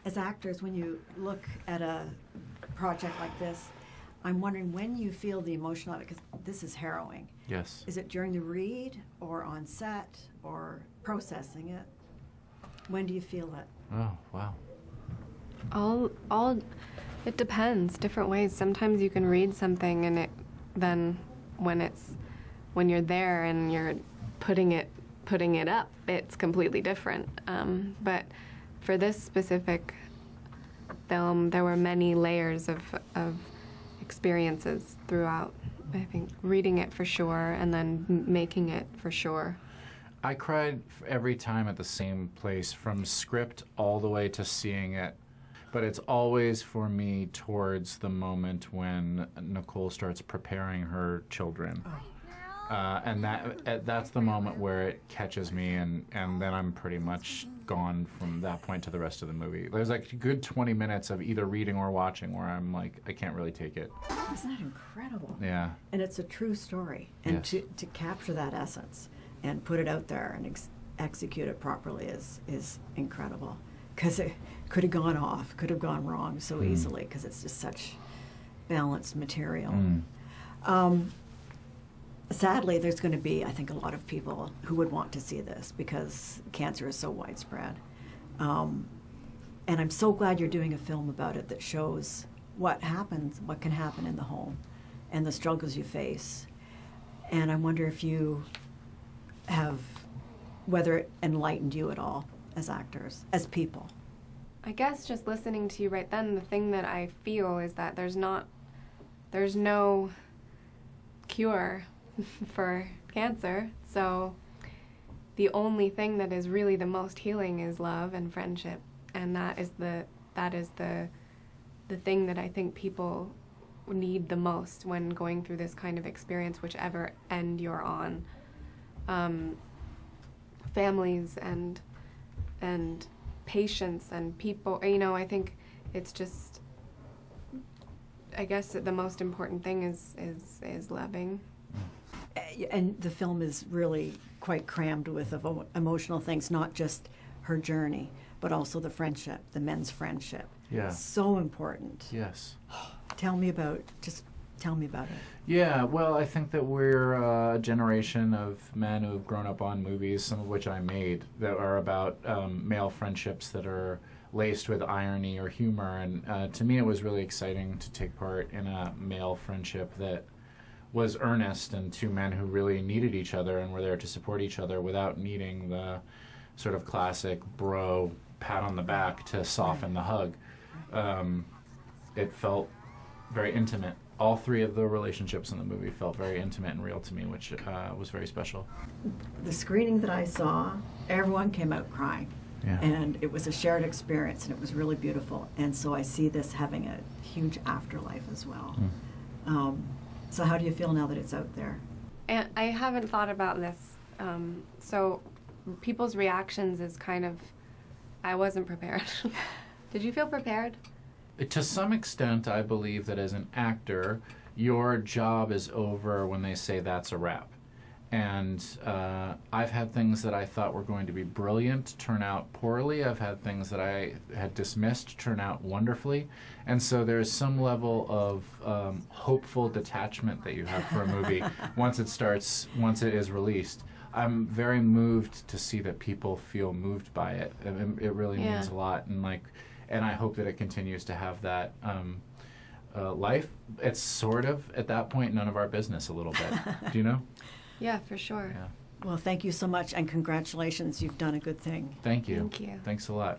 As actors, when you look at a project like this, I'm wondering when you feel the emotional of it, because this is harrowing. Yes. Is it during the read or on set or processing it? When do you feel it? Oh, wow. It depends, different ways. Sometimes you can read something and then when you're there and you're putting it up, it's completely different. But for this specific film, there were many layers of experiences throughout. I think reading it for sure, and then making it for sure. I cried every time at the same place, from script all the way to seeing it. But it's always for me towards the moment when Nicole starts preparing her children. And that's the moment where it catches me, and then I'm pretty much gone from that point to the rest of the movie. There's like a good 20 minutes of either reading or watching where I'm like, I can't really take it. Isn't that incredible? Yeah. And it's a true story. And Yes. to capture that essence and put it out there and execute it properly is incredible. Because it could have gone off, could have gone wrong so easily, because it's just such balanced material. Sadly, there's going to be, I think, a lot of people who would want to see this because cancer is so widespread. And I'm so glad you're doing a film about it that shows what happens, what can happen in the home, and the struggles you face. And I wonder if you have, whether it enlightened you at all as actors, as people. I guess just listening to you right then, the thing that I feel is that there's no cure for cancer. So the only thing that is really the most healing is love and friendship, and that is the thing that I think people need the most when going through this kind of experience, whichever end you're on. Families and patience and people, you know, I think it's just, I guess the most important thing is loving. And the film is really quite crammed with emotional things, not just her journey, but also the friendship, the men's friendship. Yeah. So important. Yes. Tell me about it. Yeah, well, I think that we're a generation of men who have grown up on movies, some of which I made, that are about male friendships that are laced with irony or humor. And to me, it was really exciting to take part in a male friendship that was earnest, and two men who really needed each other and were there to support each other without needing the sort of classic bro pat on the back to soften the hug. It felt very intimate. All three of the relationships in the movie felt very intimate and real to me, which was very special. The screening that I saw, everyone came out crying. Yeah. And it was a shared experience, and it was really beautiful. And so I see this having a huge afterlife as well. So how do you feel now that it's out there? And I haven't thought about this. So people's reactions is kind of, I wasn't prepared. Did you feel prepared? To some extent, I believe that as an actor, your job is over when they say that's a wrap. And I've had things that I thought were going to be brilliant turn out poorly. I've had things that I had dismissed turn out wonderfully. And so there's some level of hopeful detachment that you have for a movie once it is released. I'm very moved to see that people feel moved by it. It really means a lot. And I hope that it continues to have that life. It's sort of, at that point, none of our business a little bit. Do you know? Yeah, for sure. Yeah. Well, thank you so much, and congratulations. You've done a good thing. Thank you. Thank you. Thanks a lot.